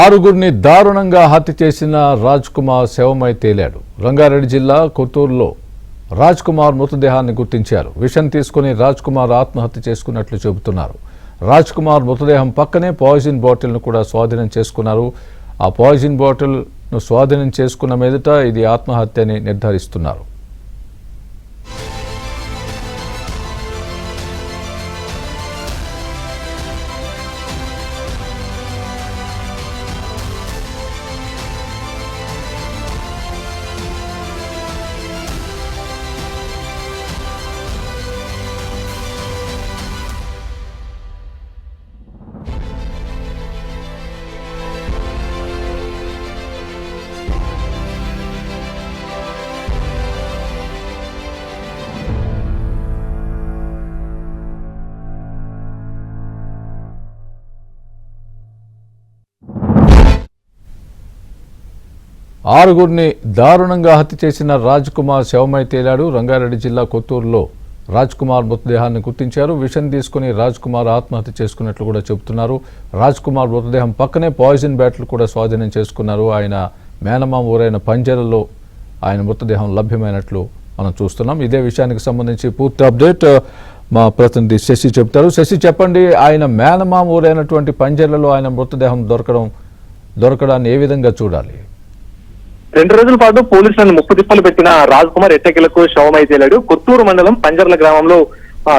ఆరుగురిని దారుణంగా హత్య చేసిన రాజ్ కుమార్ శవమై తేలాడు. రంగారెడ్డి జిల్లా కొత్తూరులో రాజ్ కుమార్ మృతదేహాన్ని గుర్తించారు. విషం తీసుకుని రాజ్ కుమార్ ఆత్మహత్య చేసుకున్నట్లు చెబుతున్నారు. రాజ్ కుమార్ మృతదేహం పక్కనే పాయిజన్ బాటిల్ను కూడా స్వాధీనం చేసుకున్నారు. ఆ పాయిజన్ బాటిల్ను స్వాధీనం చేసుకున్న మీదట ఇది ఆత్మహత్య అని నిర్ధారిస్తున్నారు. ఆరుగురిని దారుణంగా హత్య చేసిన రాజ్ కుమార్ శవమై తేలాడు. రంగారెడ్డి జిల్లా కొత్తూరులో రాజ్ కుమార్ మృతదేహాన్ని గుర్తించారు. విషం తీసుకుని రాజ్ కుమార్ ఆత్మహత్య చేసుకున్నట్లు కూడా చెబుతున్నారు. రాజ్ కుమార్ మృతదేహం పక్కనే పాయిజన్ బ్యాటిల్ కూడా స్వాధీనం చేసుకున్నారు. ఆయన మేనమామ ఊరైన పంజరలో ఆయన మృతదేహం లభ్యమైనట్లు మనం చూస్తున్నాం. ఇదే విషయానికి సంబంధించి పూర్తి అప్డేట్ మా ప్రతినిధి శశి చెప్తారు. శశి, చెప్పండి, ఆయన మేనమామ ఊరైనటువంటి పంజరలో ఆయన మృతదేహం దొరకడాన్ని ఏ విధంగా చూడాలి? 2 రోజుల పాటు పోలీసులను ముప్పుతిప్పలు పెట్టిన రాజ్ కుమార్ ఎట్టకేలకు శవమై తేలాడు. కొత్తూరు మండలం పంజర్ల గ్రామంలో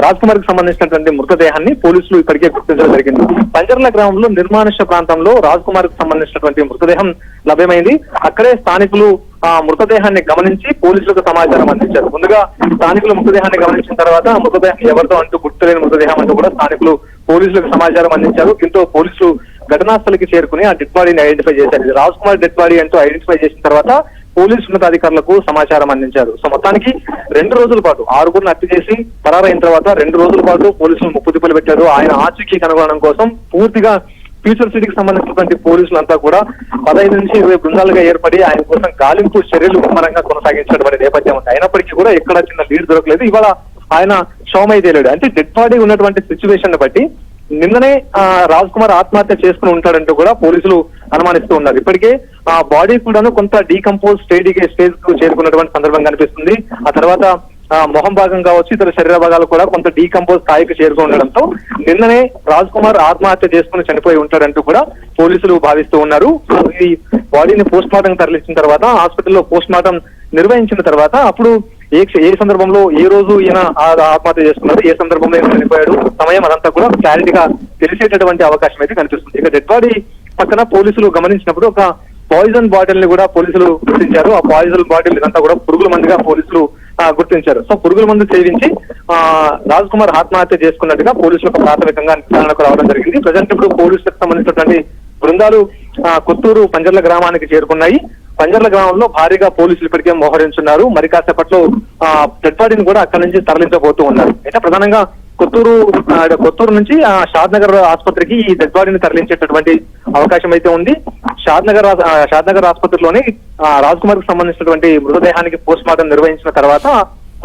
రాజ్ కుమార్ కు సంబంధించినటువంటి మృతదేహాన్ని పోలీసులు ఇప్పటికే గుర్తించడం జరిగింది. పంజర్ల గ్రామంలో నిర్మానుష్య ప్రాంతంలో రాజ్ కుమార్ కు సంబంధించినటువంటి మృతదేహం లభ్యమైంది. అక్కడే స్థానికులు ఆ మృతదేహాన్ని గమనించి పోలీసులకు సమాచారం అందించారు. ముందుగా స్థానికులు మృతదేహాన్ని గమనించిన తర్వాత ఆ మృతదేహం ఎవరితో అంటూ గుర్తులేని మృతదేహం అంటూ కూడా స్థానికులు పోలీసులకు సమాచారం అందించారు. దీంతో పోలీసులు ఘటనా స్థలికి చేరుకుని ఆ డెడ్ బాడీని ఐడెంటిఫై చేశారు. రాజ్ కుమార్ డెడ్ బాడీ అంటూ ఐడెంటిఫై చేసిన తర్వాత పోలీసు ఉన్నతాధికారులకు సమాచారం అందించారు. సో మొత్తానికి 2 రోజుల పాటు 6గురిని హత్య చేసి పరారైన తర్వాత 2 రోజుల పాటు పోలీసులు ముప్పుతిప్పలు పెట్టారు. ఆయన ఆచూకీ కనుగొనడం కోసం పూర్తిగా ఫ్యూచర్ సిటీకి సంబంధించినటువంటి పోలీసులంతా కూడా 15 నుంచి 20 బృందాలుగా ఏర్పడి ఆయన కోసం గాలింపు చర్యలు ముమ్మరంగా కొనసాగించినటువంటి నేపథ్యం ఉంది. అయినప్పటికీ కూడా ఎక్కడ చిన్న లీడ్ దొరకలేదు. ఇవాళ ఆయన శవమై తేలాడు. అంటే డెడ్ బాడీ ఉన్నటువంటి సిచ్యువేషన్ బట్టి నిన్ననే రాజ్ కుమార్ ఆత్మహత్య చేసుకుని ఉంటాడంటూ కూడా పోలీసులు అనుమానిస్తూ ఉన్నారు. ఇప్పటికే ఆ బాడీ కూడాను కొంత డీకంపోజ్ స్టేజ్ కు చేరుకున్నటువంటి సందర్భం కనిపిస్తుంది. ఆ తర్వాత మొహం భాగం కావచ్చు, ఇతర శరీర భాగాలు కూడా కొంత డీకంపోజ్ స్థాయికి చేరుకుని ఉండడంతో నిన్ననే రాజ్ కుమార్ ఆత్మహత్య చేసుకుని చనిపోయి ఉంటాడంటూ కూడా పోలీసులు భావిస్తూ ఉన్నారు. ఈ బాడీని పోస్ట్ మార్టం తరలించిన తర్వాత హాస్పిటల్లో పోస్ట్ మార్టం నిర్వహించిన తర్వాత అప్పుడు ఏ సందర్భంలో ఏ రోజు ఈయన ఆత్మహత్య చేసుకున్నాడు, ఏ సందర్భంలో ఈయన చనిపోయాడు, సమయం అదంతా కూడా క్లారిటీగా తెలిసేటటువంటి అవకాశం అయితే కనిపిస్తుంది. ఇక డెడ్ బాడీ పక్కన పోలీసులు గమనించినప్పుడు ఒక పాయిజన్ బాటిల్ ని కూడా పోలీసులు గుర్తించారు. ఆ పాయిజన్ బాటిల్ ఇదంతా కూడా పురుగుల మందుగా పోలీసులు గుర్తించారు. సో పురుగుల మందు సేవించి రాజ్ కుమార్ ఆత్మహత్య చేసుకున్నట్టుగా పోలీసులకు ప్రాథమికంగా నిర్ధారణకు రావడం జరిగింది. ప్రజెంట్ ఇప్పుడు పోలీసులకు సంబంధించినటువంటి బృందాలు కొత్తూరు పంజర్ల గ్రామానికి చేరుకున్నాయి. పంజర్ల గ్రామంలో భారీగా పోలీసులు ఇప్పటికే మోహరించున్నారు. మరి కాసేపట్లో డెడ్ బాడీని కూడా అక్కడి నుంచి తరలించబోతూ ఉన్నారు. అయితే ప్రధానంగా కొత్తూరు నుంచి షాద్ నగర్ ఆసుపత్రికి ఈ డెడ్ బాడీని తరలించేటటువంటి అవకాశం అయితే ఉంది. షాద్ నగర్ ఆసుపత్రిలోనే రాజ్ కుమార్ కు సంబంధించినటువంటి మృతదేహానికి పోస్ట్ మార్టం నిర్వహించిన తర్వాత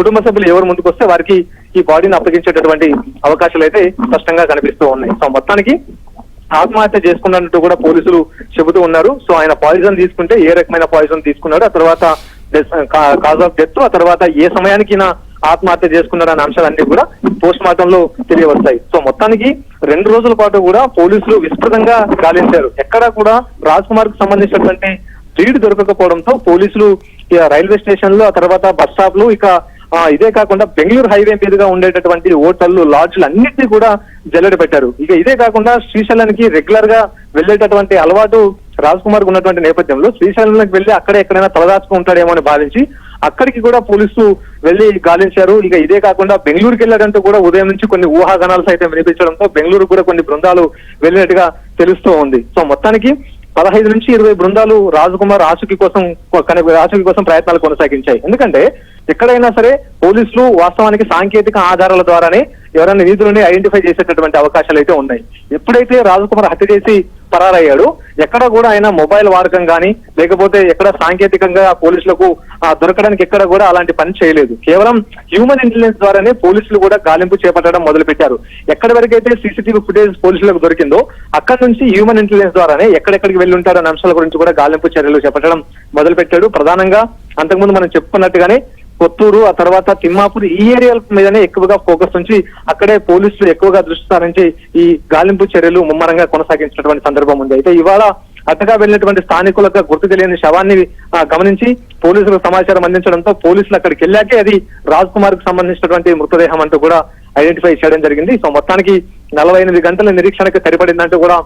కుటుంబ సభ్యులు ఎవరు ముందుకు వస్తే వారికి ఈ బాడీని అప్పగించేటటువంటి అవకాశాలు అయితే స్పష్టంగా కనిపిస్తూ ఉన్నాయి. సో మొత్తానికి ఆత్మహత్య చేసుకున్నట్టు కూడా పోలీసులు చెబుతూ ఉన్నారు. సో ఆయన పాయిజన్ తీసుకుంటే ఏ రకమైన పాయిజన్ తీసుకున్నాడు, ఆ తర్వాత కాజ్ ఆఫ్ డెత్, ఆ తర్వాత ఏ సమయానికి ఆత్మహత్య చేసుకున్నాడు అనే అంశాలన్నీ కూడా పోస్ట్ మార్టం లో తెలియవస్తాయి. సో మొత్తానికి 2 రోజుల పాటు కూడా పోలీసులు విస్తృతంగా గాలించారు. ఎక్కడా కూడా రాజ్ కుమార్ కు సంబంధించినటువంటి లీడ్ దొరకకపోవడంతో పోలీసులు రైల్వే స్టేషన్లు, ఆ తర్వాత బస్ స్టాప్లు, ఇక ఇదే కాకుండా బెంగళూరు హైవే మీదుగా ఉండేటటువంటి హోటళ్లు, లాడ్జ్లు అన్నింటినీ కూడా జల్లెడ పెట్టారు. ఇక ఇదే కాకుండా శ్రీశైలానికి రెగ్యులర్ గా వెళ్లేటటువంటి అలవాటు రాజ్ కుమార్ కు ఉన్నటువంటి నేపథ్యంలో శ్రీశైలంలోకి వెళ్లి అక్కడే ఎక్కడైనా తలదాచుకుంటాడేమో అని భావించి అక్కడికి కూడా పోలీసులు వెళ్లి గాలించారు. ఇక ఇదే కాకుండా బెంగళూరుకి వెళ్లాడంటూ కూడా ఉదయం నుంచి కొన్ని ఊహాగానాలు సైతం వినిపించడంతో బెంగళూరు కూడా కొన్ని బృందాలు వెళ్ళినట్టుగా తెలుస్తూ ఉంది. సో మొత్తానికి 15 నుంచి 20 బృందాలు రాజ్ కుమార్ ఆచూకీ కోసం ప్రయత్నాలు కొనసాగించాయి. ఎందుకంటే ఎక్కడైనా సరే పోలీసులు వాస్తవానికి సాంకేతిక ఆధారాల ద్వారానే ఎవరైనా నిధులని ఐడెంటిఫై చేసేటటువంటి అవకాశాలు అయితే ఉన్నాయి. ఎప్పుడైతే రాజకుమార్ హత్య చేసి పరారయ్యాడు, ఎక్కడ కూడా ఆయన మొబైల్ వాడకం కానీ లేకపోతే ఎక్కడ సాంకేతికంగా పోలీసులకు దొరకడానికి ఎక్కడ కూడా అలాంటి పని చేయలేదు. కేవలం హ్యూమన్ ఇంటెలిజెన్స్ ద్వారానే పోలీసులు కూడా గాలింపు చేపట్టడం మొదలు పెట్టారు. ఎక్కడి వరకైతే సీసీటీవీ ఫుటేజ్ పోలీసులకు దొరికిందో అక్కడి నుంచి హ్యూమన్ ఇంటెలిజెన్స్ ద్వారానే ఎక్కడెక్కడికి వెళ్ళి ఉంటారనే అంశాల గురించి కూడా గాలింపు చర్యలు చేపట్టడం మొదలు పెట్టాడు. ప్రధానంగా అంతకుముందు మనం చెప్పుకున్నట్టుగానే కొత్తూరు, ఆ తర్వాత తిమ్మాపూర్ ఈ ఏరియాల మీదనే ఎక్కువగా ఫోకస్ ఉంచి అక్కడే పోలీసులు ఎక్కువగా దృష్టి సారించి ఈ గాలింపు చర్యలు ముమ్మరంగా కొనసాగించినటువంటి సందర్భం ఉంది. అయితే ఇవాళ అట్టగా వెళ్ళినటువంటి స్థానికులకు గుర్తు తెలియని శవాన్ని గమనించి పోలీసులకు సమాచారం అందించడంతో పోలీసులు అక్కడికి వెళ్ళాకే అది రాజ్ కుమార్ కు సంబంధించినటువంటి మృతదేహం అంటూ కూడా ఐడెంటిఫై చేయడం జరిగింది. సో మొత్తానికి 48 గంటల నిరీక్షణకు సరిపడిందంటూ కూడా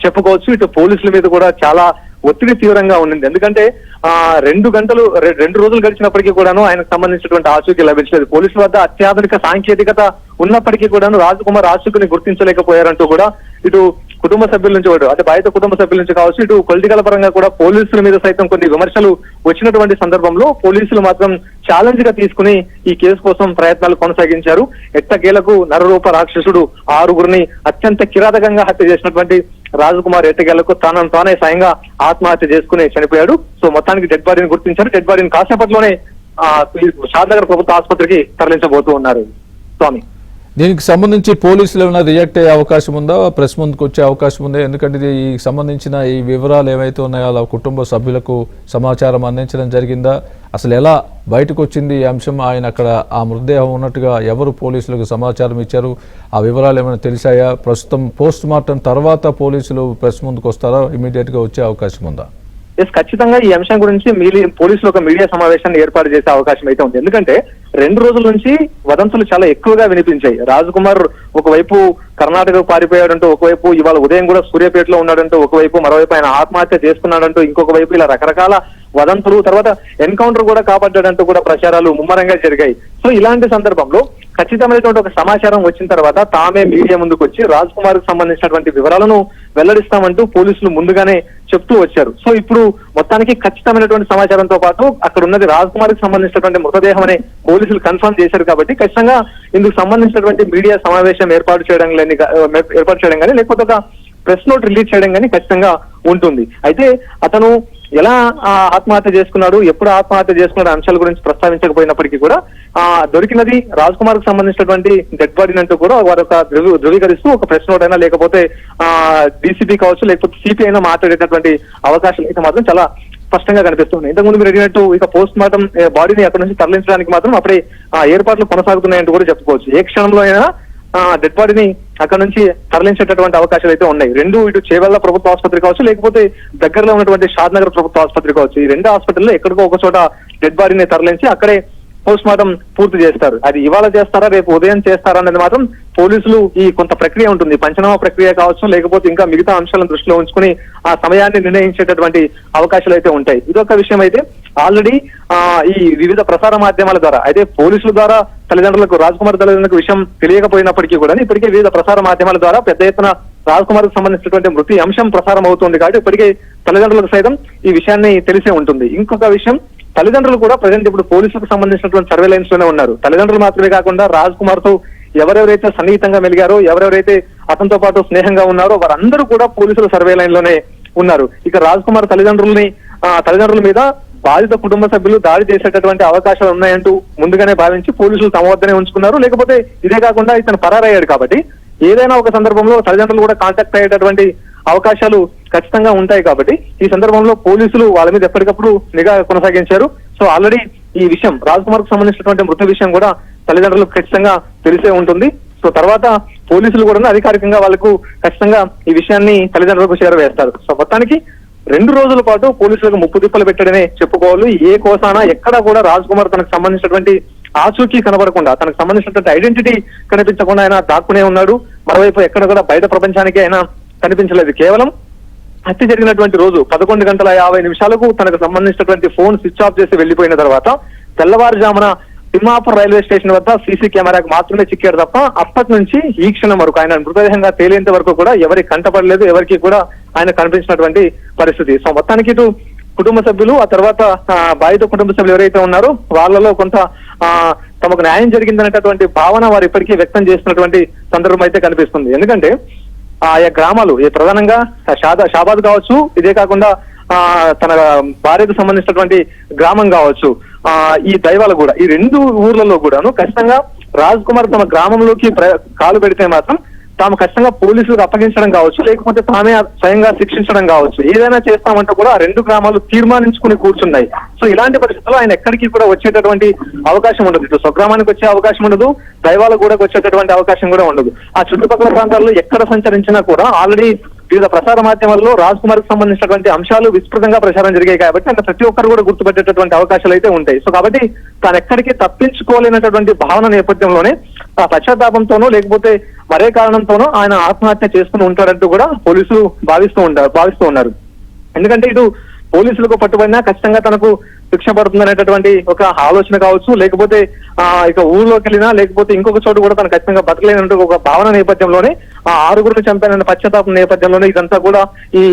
చెప్పుకోవచ్చు. ఇటు పోలీసుల మీద కూడా చాలా ఒత్తిడి తీవ్రంగా ఉండింది. ఎందుకంటే 2 రోజులు గడిచినప్పటికీ కూడాను ఆయనకు సంబంధించినటువంటి ఆచూకీ లభించలేదు. పోలీసుల వద్ద అత్యాధునిక సాంకేతికత ఉన్నప్పటికీ కూడాను రాజ్ కుమార్ ఆచూకీని గుర్తించలేకపోయారంటూ కూడా ఇటు కుటుంబ సభ్యుల నుంచి అంటే బయట కుటుంబ సభ్యుల నుంచి కావచ్చు, ఇటు పొలిటికల్ పరంగా కూడా పోలీసుల మీద సైతం కొన్ని విమర్శలు వచ్చినటువంటి సందర్భంలో పోలీసులు మాత్రం ఛాలెంజ్ గా తీసుకుని ఈ కేసు కోసం ప్రయత్నాలు కొనసాగించారు. ఎట్టకేలకు నరరూప రాక్షసుడు 6గురిని అత్యంత కిరాతకంగా హత్య చేసినటువంటి రాజ్ కుమార్ ఎట్టకేలకు తనను తానే స్వయంగా ఆత్మహత్య చేసుకుని చనిపోయాడు. సో మొత్తానికి డెడ్ బాడీని గుర్తించారు. డెడ్ బాడీని కాసేపట్లోనే షాద్నగర్ ప్రభుత్వ ఆసుపత్రికి తరలించబోతూ ఉన్నారు. స్వామి, దీనికి సంబంధించి పోలీసులు ఏమైనా రియాక్ట్ అయ్యే అవకాశం ఉందా, ప్రెస్ ముందుకు వచ్చే అవకాశం ఉందా? ఎందుకంటే ఈ సంబంధించిన ఈ వివరాలు ఏవైతే ఉన్నాయో అలా కుటుంబ సభ్యులకు సమాచారం అందించడం జరిగిందా? అసలు ఎలా బయటకు వచ్చింది ఈ అంశం? ఆయన అక్కడ ఆ మృతదేహం ఉన్నట్టుగా ఎవరు పోలీసులకు సమాచారం ఇచ్చారు? ఆ వివరాలు ఏమైనా తెలిసాయా? ప్రస్తుతం పోస్ట్ మార్టం తర్వాత పోలీసులు ప్రెస్ ముందుకు వస్తారా? ఇమీడియట్ గా వచ్చే అవకాశం ఉందా? ఖచ్చితంగా ఈ అంశం గురించి పోలీసులు ఒక మీడియా సమావేశాన్ని ఏర్పాటు చేసే అవకాశం అయితే ఉంది. ఎందుకంటే 2 రోజుల నుంచి వదంతులు చాలా ఎక్కువగా వినిపించాయి. రాజ్ కుమార్ ఒకవైపు కర్ణాటకకు పారిపోయాడంటూ, ఒకవైపు ఇవాళ ఉదయం కూడా సూర్యాపేటలో ఉన్నాడంటూ, ఒకవైపు మరోవైపు ఆయన ఆత్మహత్య చేసుకున్నాడంటూ, ఇంకొక వైపు ఇలా రకరకాల వదంతులు, తర్వాత ఎన్కౌంటర్ కూడా కాపాడ్డాడంటూ కూడా ప్రచారాలు ముమ్మరంగా జరిగాయి. సో ఇలాంటి సందర్భంలో ఖచ్చితమైనటువంటి ఒక సమాచారం వచ్చిన తర్వాత తామే మీడియా ముందుకు వచ్చి రాజ్ కుమార్ కు సంబంధించినటువంటి వివరాలను వెల్లడిస్తామంటూ పోలీసులు ముందుగానే చెప్తూ వచ్చారు. సో ఇప్పుడు మొత్తానికి ఖచ్చితమైనటువంటి సమాచారంతో పాటు అక్కడ ఉన్నది రాజ్ కుమార్ కు సంబంధించినటువంటి మృతదేహం అనే పోలీసులు కన్ఫర్మ్ చేశారు. కాబట్టి ఖచ్చితంగా ఇందుకు సంబంధించినటువంటి మీడియా సమావేశం ఏర్పాటు చేయడం కానీ లేకపోతే ఒక ప్రెస్ నోట్ రిలీజ్ చేయడం కానీ ఖచ్చితంగా ఉంటుంది. అయితే అతను ఎలా ఆత్మహత్య చేసుకున్నాడు, ఎప్పుడు ఆత్మహత్య చేసుకున్నాడు అంశాల గురించి ప్రస్తావించకపోయినప్పటికీ కూడా దొరికినది రాజ్ కుమార్ కు సంబంధించినటువంటి డెడ్ బాడీని అంటూ కూడా వారు ఒక ధృవీకరిస్తూ ఒక ప్రెస్ నోట్ అయినా లేకపోతే డీసీపీ కావచ్చు లేకపోతే సిపి అయినా మాట్లాడేటటువంటి అవకాశాలు అయితే మాత్రం చాలా స్పష్టంగా కనిపిస్తున్నాయి. ఇంతకుముందు మీరు అడిగినట్టు ఇక పోస్ట్ మార్టం బాడీని అక్కడ నుంచి తరలించడానికి మాత్రం అప్పుడే ఏర్పాట్లు కొనసాగుతున్నాయంటూ కూడా చెప్పుకోవచ్చు. ఏ క్షణంలో అయినా డెడ్ బాడీని అక్కడ నుంచి తరలించేటటువంటి అవకాశాలు అయితే ఉన్నాయి. ఇటు చేవెళ్ల ప్రభుత్వ ఆసుపత్రి కావచ్చు లేకపోతే దగ్గరలో ఉన్నటువంటి షాద్నగర్ ప్రభుత్వ ఆసుపత్రి కావచ్చు, ఈ 2 హాస్పిటల్లో ఎక్కడికో ఒక చోట డెడ్ బాడీని తరలించి అక్కడే పోస్ట్ మార్టం పూర్తి చేస్తారు. అది ఇవాళ చేస్తారా రేపు ఉదయం చేస్తారా అనేది మాత్రం పోలీసులు ఈ కొంత ప్రక్రియ ఉంటుంది. పంచనామా ప్రక్రియ కావచ్చు లేకపోతే ఇంకా మిగతా అంశాలను దృష్టిలో ఉంచుకుని ఆ సమయాన్ని నిర్ణయించేటటువంటి అవకాశాలు అయితే ఉంటాయి. ఇదొక విషయం. అయితే ఆల్రెడీ ఈ వివిధ ప్రసార మాధ్యమాల ద్వారా అయితే పోలీసుల ద్వారా తల్లిదండ్రులకు రాజ్ కుమార్ తల్లిదండ్రులకు విషయం తెలియకపోయినప్పటికీ కూడా ఇప్పటికే వివిధ ప్రసార మాధ్యమాల ద్వారా పెద్ద ఎత్తున రాజ్ కుమార్ కు సంబంధించినటువంటి మృతి అంశం ప్రసారం అవుతుంది. కాబట్టి ఇప్పటికే తల్లిదండ్రులకు సైతం ఈ విషయాన్ని తెలిసే ఉంటుంది. ఇంకొక విషయం, తల్లిదండ్రులు కూడా ప్రజెంట్ ఇప్పుడు పోలీసులకు సంబంధించినటువంటి సర్వేలెన్స్ లోనే ఉన్నారు. తల్లిదండ్రులు మాత్రమే కాకుండా రాజ్ కుమార్ తో ఎవరెవరైతే సన్నిహితంగా మెలిగారో, ఎవరెవరైతే అతనితో పాటు స్నేహంగా ఉన్నారో వారందరూ కూడా పోలీసుల సర్వే లైన్ లోనే ఉన్నారు. ఇక రాజ్ కుమార్ తల్లిదండ్రుల మీద బాధిత కుటుంబ సభ్యులు దాడి చేసేటటువంటి అవకాశాలు ఉన్నాయంటూ ముందుగానే భావించి పోలీసులు తమ వద్దనే ఉంచుకున్నారు. లేకపోతే ఇదే కాకుండా ఇతను పరారయ్యాడు కాబట్టి ఏదైనా ఒక సందర్భంలో తల్లిదండ్రులు కూడా కాంటాక్ట్ అయ్యేటటువంటి అవకాశాలు ఖచ్చితంగా ఉంటాయి. కాబట్టి ఈ సందర్భంలో పోలీసులు వాళ్ళ మీద ఎప్పటికప్పుడు నిఘా కొనసాగించారు. సో ఆల్రెడీ ఈ విషయం రాజ్ కుమార్ కు సంబంధించినటువంటి మృత విషయం కూడా తల్లిదండ్రులకు ఖచ్చితంగా తెలిసే ఉంటుంది. సో తర్వాత పోలీసులు కూడా అధికారికంగా వాళ్ళకు ఖచ్చితంగా ఈ విషయాన్ని తల్లిదండ్రులకు చేరవేస్తారు. సో మొత్తానికి 2 రోజుల పాటు పోలీసులకు ముప్పు తిప్పలు పెట్టడమే చెప్పుకోవాలి. ఏ కోసానా ఎక్కడా కూడా రాజ్ కుమార్ తనకు సంబంధించినటువంటి ఆచూకీ కనబడకుండా, తనకు సంబంధించినటువంటి ఐడెంటిటీ కనిపించకుండా ఆయన దాక్కునే ఉన్నాడు. మరోవైపు ఎక్కడ కూడా బయట ప్రపంచానికి ఆయన కనిపించలేదు. కేవలం హత్య జరిగినటువంటి రోజు 11:50 తనకు సంబంధించినటువంటి ఫోన్ స్విచ్ ఆఫ్ చేసి వెళ్లిపోయిన తర్వాత తెల్లవారుజామున తిమ్మాపూర్ రైల్వే స్టేషన్ వద్ద సీసీ కెమెరాకు మాత్రమే చిక్కాడు తప్ప అప్పటి నుంచి ఈ క్షణం వరకు ఆయన మృతదేహంగా తేలేంత వరకు కూడా ఎవరికి కంటపడలేదు, ఎవరికి కూడా ఆయన కనిపించినటువంటి పరిస్థితి. సో మొత్తానికి ఇటు కుటుంబ సభ్యులు, ఆ తర్వాత బాధిత కుటుంబ సభ్యులు ఎవరైతే ఉన్నారో వాళ్ళలో కొంత తమకు న్యాయం జరిగిందనేటటువంటి భావన వారు ఇప్పటికీ వ్యక్తం చేస్తున్నటువంటి సందర్భం అయితే కనిపిస్తుంది. ఎందుకంటే ఆయా గ్రామాలు ప్రధానంగా షాబాద్ కావచ్చు, ఇదే కాకుండా తన భార్యకు సంబంధించినటువంటి గ్రామం కావచ్చు, ఈ దైవాల కూడా ఈ రెండు ఊర్లలో కూడాను ఖచ్చితంగా రాజ్ కుమార్ తమ గ్రామంలోకి కాలు పెడితే మాత్రం తాము ఖచ్చితంగా పోలీసులకు అప్పగించడం కావచ్చు, లేకపోతే తామే స్వయంగా శిక్షించడం కావచ్చు, ఏదైనా చేస్తామంటే కూడా ఆ రెండు గ్రామాలు తీర్మానించుకుని కూర్చున్నాయి. సో ఇలాంటి పరిస్థితుల్లో ఆయన ఎక్కడికి కూడా వచ్చేటటువంటి అవకాశం ఉండదు. ఇటు స్వగ్రామానికి వచ్చే అవకాశం ఉండదు, దైవాల కూడా వచ్చేటటువంటి అవకాశం కూడా ఉండదు. ఆ చుట్టుపక్కల ప్రాంతాల్లో ఎక్కడ సంచరించినా కూడా ఆల్రెడీ వివిధ ప్రసార మాధ్యమాల్లో రాజ్ కుమార్ కు సంబంధించినటువంటి అంశాలు విస్తృతంగా ప్రచారం జరిగాయి కాబట్టి అంటే ప్రతి ఒక్కరు కూడా గుర్తుపెట్టేటటువంటి అవకాశాలు అయితే ఉంటాయి. సో కాబట్టి తాను ఎక్కడికి తప్పించుకోలేనటువంటి భావన నేపథ్యంలోనే ఆ పశ్చాత్తాపంతోనో లేకపోతే మరే కారణంతోనో ఆయన ఆత్మహత్య చేసుకుని ఉంటాడంటూ కూడా పోలీసులు భావిస్తూ ఉన్నారు. ఎందుకంటే ఇటు పోలీసులకు పట్టుబడినా ఖచ్చితంగా తనకు శిక్ష పడుతుందనేటటువంటి ఒక ఆలోచన కావచ్చు, లేకపోతే ఇక ఊర్లోకి వెళ్ళినా లేకపోతే ఇంకొక చోటు కూడా తను ఖచ్చితంగా బతకలేనంటూ ఒక భావన నేపథ్యంలోనే ఆ 6గురిని చంపానన్న పశ్చాత్తాపం నేపథ్యంలోనే ఇదంతా కూడా ఈ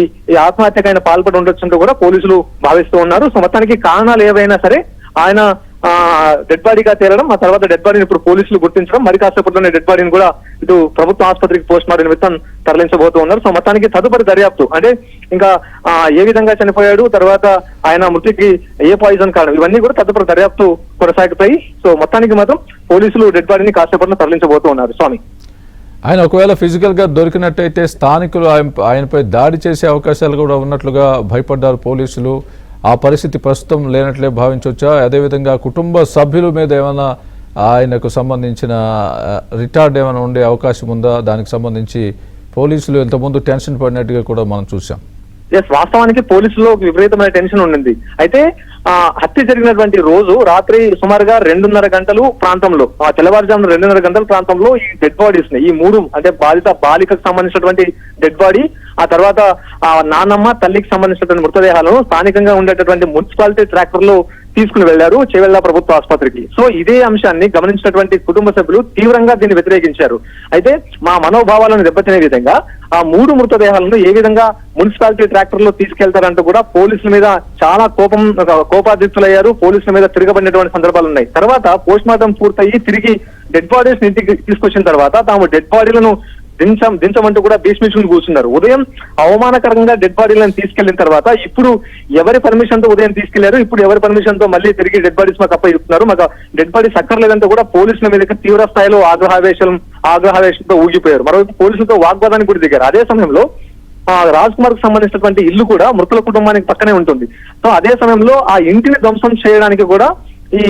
ఆత్మహత్యకు ఆయన పాల్పడి ఉండొచ్చంటూ కూడా పోలీసులు భావిస్తూ ఉన్నారు. సో మొత్తానికి కారణాలు ఏవైనా సరే ఆయన డెడ్ బాడీగా తేలడం, ఆ తర్వాత డెడ్ బాడీని ఇప్పుడు పోలీసులు గుర్తించడం, మరి కాసేపట్లోనే డెడ్ బాడీని కూడా ఇటు ప్రభుత్వ ఆసుపత్రికి పోస్ట్ మార్టం నిమిత్తం తరలించబోతూ ఉన్నారు. సో మొత్తానికి తదుపరి దర్యాప్తు అంటే ఇంకా ఏ విధంగా చనిపోయాడు, తర్వాత ఆయన మృతికి ఏ పాయిజన్ కారణం, ఇవన్నీ కూడా తదుపరి దర్యాప్తు కొనసాగుతాయి. సో మొత్తానికి మాత్రం పోలీసులు డెడ్ బాడీని కాసేపట్లో తరలించబోతూ ఉన్నారు. స్వామి, ఆయన ఒకవేళ ఫిజికల్ గా దొరికినట్టయితే స్థానికులు ఆయనపై దాడి చేసే అవకాశాలు కూడా ఉన్నట్లుగా భయపడ్డారు పోలీసులు. ఆ పరిస్థితి ప్రస్తుతం లేనట్లే భావించవచ్చా? అదేవిధంగా కుటుంబ సభ్యుల మీద ఏమైనా ఆయనకు సంబంధించిన రిటార్డ్ ఏమైనా ఉండే అవకాశం ఉందా? దానికి సంబంధించి పోలీసులు ఇంతకుముందు టెన్షన్ పడినట్టుగా కూడా మనం చూసాం. వాస్తవానికి పోలీసుల్లో విపరీతమైన టెన్షన్ ఉండింది. అయితే హత్య జరిగినటువంటి రోజు రాత్రి సుమారుగా 2:30 గంటలు ప్రాంతంలో, తెల్లవారుజామున 2:30 గంటల ప్రాంతంలో ఈ డెడ్ బాడీస్ ని, ఈ 3 అంటే బాలికకు సంబంధించినటువంటి డెడ్ బాడీ, ఆ తర్వాత ఆ నాన్నమ్మ తల్లికి సంబంధించినటువంటి మృతదేహాలను స్థానికంగా ఉండేటటువంటి మున్సిపాలిటీ ట్రాక్టర్ లో తీసుకుని వెళ్లారు చెవెళ్ళ ప్రభుత్వ ఆసుపత్రికి. సో ఇదే అంశాన్ని గమనించినటువంటి కుటుంబ సభ్యులు తీవ్రంగా దీన్ని వ్యతిరేకించారు. అయితే మా మనోభావాలను దెబ్బతినే విధంగా ఆ 3 మృతదేహాలను ఏ విధంగా మున్సిపాలిటీ ట్రాక్టర్ లో తీసుకెళ్తారంటూ కూడా పోలీసుల మీద చాలా కోపాధిక్తులయ్యారు. పోలీసుల మీద తిరగబడినటువంటి సందర్భాలు ఉన్నాయి. తర్వాత పోస్ట్ మార్టం పూర్తయి తిరిగి డెడ్ బాడీస్ ఇంటికి తీసుకొచ్చిన తర్వాత తాము డెడ్ బాడీలను దించమంటూ కూడా భీష్మించుకుని కూర్చున్నారు. ఉదయం అవమానకరంగా డెడ్ బాడీలను తీసుకెళ్లిన తర్వాత ఇప్పుడు ఎవరి పర్మిషన్ తో ఉదయం తీసుకెళ్లారు, ఇప్పుడు ఎవరి పర్మిషన్ తో మళ్ళీ తిరిగి డెడ్ బాడీస్ మాకు అప్పగిస్తున్నారు, మాకు డెడ్ బాడీస్ అక్కర్లేదంటూ కూడా పోలీసుల మీద తీవ్ర స్థాయిలో ఆగ్రహావేశంతో ఊగిపోయారు. మరోవైపు పోలీసులతో వాగ్వాదానికి కూడా దిగారు. అదే సమయంలో రాజ్ కుమార్ కు సంబంధించినటువంటి ఇల్లు కూడా మృతుల కుటుంబానికి పక్కనే ఉంటుంది. సో అదే సమయంలో ఆ ఇంటిని ధ్వంసం చేయడానికి కూడా ఈ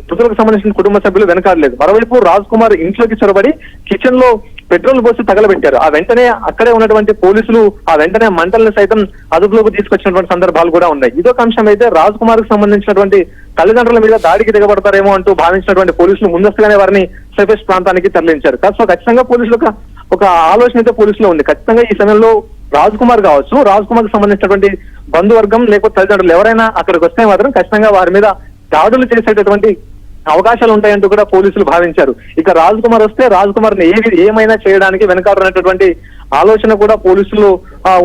మృతులకు సంబంధించిన కుటుంబ సభ్యులు వెనకాడలేదు. మరోవైపు రాజ్ కుమార్ ఇంట్లోకి చొరబడి కిచెన్ లో పెట్రోల్ పోసి తగలబెట్టారు. ఆ వెంటనే అక్కడే ఉన్నటువంటి పోలీసులు ఆ వెంటనే మంటలను సైతం అదుపులోకి తీసుకొచ్చినటువంటి సందర్భాలు కూడా ఉన్నాయి. ఇదొక అంశం అయితే రాజ్ కుమార్ కు సంబంధించినటువంటి తల్లిదండ్రుల మీద దాడికి దిగబడతారేమో అంటూ భావించినటువంటి పోలీసులు ముందస్తుగానే వారిని సేఫెస్ట్ ప్రాంతానికి తరలించారు. సో ఖచ్చితంగా పోలీసులకు ఒక ఆలోచన అయితే పోలీసులో ఉంది. ఖచ్చితంగా ఈ సమయంలో రాజ్ కుమార్ కావచ్చు, రాజ్ కుమార్ కు సంబంధించినటువంటి బంధువర్గం లేకపోతే తల్లిదండ్రులు ఎవరైనా అక్కడికి వస్తే మాత్రం ఖచ్చితంగా వారి మీద దాడులు చేసేటటువంటి అవకాశాలు ఉంటాయంటూ కూడా పోలీసులు భావించారు. ఇక రాజ్ కుమార్ వస్తే రాజ్ కుమార్ ని ఏమైనా చేయడానికి వెనకాడనటువంటి ఆలోచన కూడా పోలీసులు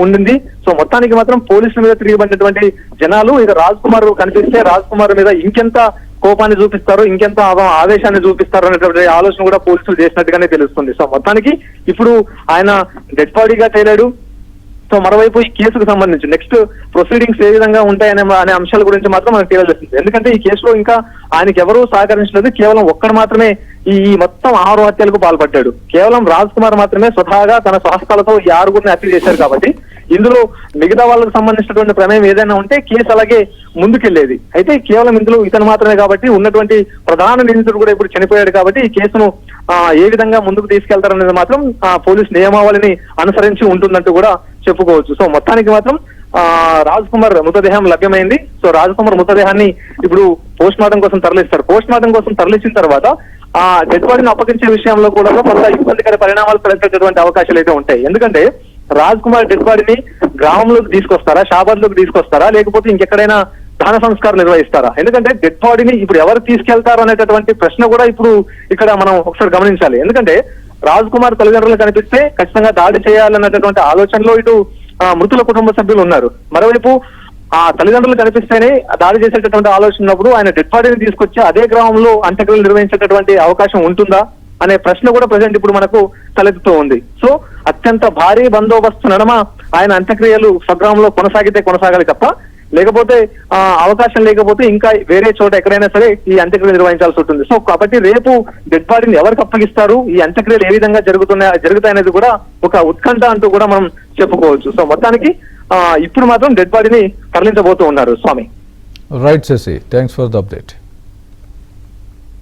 ఉండింది. సో మొత్తానికి మాత్రం పోలీసుల మీద తిరిగిపడినటువంటి జనాలు ఇక రాజ్ కుమార్ కనిపిస్తే రాజ్ కుమార్ మీద ఇంకెంత కోపాన్ని చూపిస్తారు, ఇంకెంత ఆవేశాన్ని చూపిస్తారు అనేటువంటి ఆలోచన కూడా పోలీసులు చేసినట్టుగానే తెలుస్తుంది. సో మొత్తానికి ఇప్పుడు ఆయన డెడ్ బాడీగా తేలాడు. సో మరోవైపు ఈ కేసుకు సంబంధించి నెక్స్ట్ ప్రొసీడింగ్స్ ఏ విధంగా ఉంటాయనే అంశాల గురించి మాత్రం మనకు తెలియజేస్తుంది. ఎందుకంటే ఈ కేసులో ఇంకా ఆయనకి ఎవరూ సహకరించలేదు. కేవలం ఒక్కడు మాత్రమే ఈ మొత్తం 6 హత్యలకు పాల్పడ్డాడు. కేవలం రాజ్ కుమార్ మాత్రమే స్వతహాగా తన స్వహస్తాలతో ఈ 6గురిని హత్య చేశారు. కాబట్టి ఇందులో మిగతా వాళ్ళకు సంబంధించినటువంటి ప్రమేయం ఏదైనా ఉంటే కేసు అలాగే ముందుకెళ్లేది. అయితే కేవలం ఇందులో ఇతను మాత్రమే కాబట్టి ఉన్నటువంటి ప్రధాన నిందితుడు కూడా ఇప్పుడు చనిపోయాడు కాబట్టి ఈ కేసును ఏ విధంగా ముందుకు తీసుకెళ్తారనేది మాత్రం పోలీసు నియమావళిని అనుసరించి ఉంటుందంటూ కూడా చెప్పుకోవచ్చు. సో మొత్తానికి మాత్రం రాజ్ కుమార్ మృతదేహం లభ్యమైంది. సో రాజ్ కుమార్ మృతదేహాన్ని ఇప్పుడు పోస్ట్ మార్టం కోసం తరలిస్తారు. పోస్ట్ మార్టం కోసం తరలించిన తర్వాత ఆ డెడ్ బాడీని అప్పగించే విషయంలో కూడా కొంత ఇబ్బందికర పరిణామాలు తలెత్తేటువంటి అవకాశాలు అయితే ఉంటాయి. ఎందుకంటే రాజ్ కుమార్ డెడ్ బాడీని గ్రామంలోకి తీసుకొస్తారా, షాబాద్ లోకి తీసుకొస్తారా, లేకపోతే ఇంకెక్కడైనా దహన సంస్కారం నిర్వహిస్తారా? ఎందుకంటే డెడ్ బాడీని ఇప్పుడు ఎవరు తీసుకెళ్తారు అనేటటువంటి ప్రశ్న కూడా ఇప్పుడు ఇక్కడ మనం ఒకసారి గమనించాలి. ఎందుకంటే రాజ్ కుమార్ తల్లిదండ్రులు కనిపిస్తే ఖచ్చితంగా దాడి చేయాలన్నటువంటి ఆలోచనలో ఇటు మృతుల కుటుంబ సభ్యులు ఉన్నారు. మరోవైపు ఆ తల్లిదండ్రులు కనిపిస్తేనే దాడి చేసేటటువంటి ఆలోచన ఉన్నప్పుడు ఆయన డెడ్ బాడీని తీసుకొచ్చి అదే గ్రామంలో అంత్యక్రియలు నిర్వహించేటటువంటి అవకాశం ఉంటుందా అనే ప్రశ్న కూడా ప్రజెంట్ ఇప్పుడు మనకు తలెత్తుతూ ఉంది. సో అత్యంత భారీ బందోబస్తు నడమ ఆయన అంత్యక్రియలు స్వగ్రామంలో కొనసాగాలి తప్ప, లేకపోతే అవకాశం లేకపోతే ఇంకా వేరే చోట ఎక్కడైనా సరే ఈ అంత్యక్రియలు నిర్వహించాల్సి ఉంటుంది. సో కాబట్టి రేపు డెడ్ బాడీని ఎవరికి అప్పగిస్తారు, ఈ అంత్యక్రియలు ఏ విధంగా జరుగుతాయనేది కూడా ఒక ఉత్కంఠ అంటూ కూడా మనం చెప్పుకోవచ్చు. సో మొత్తానికి ఇప్పుడు మాత్రం డెడ్ బాడీని తరలించబోతూ ఉన్నారు స్వామి. Right Shashi, thanks for the update.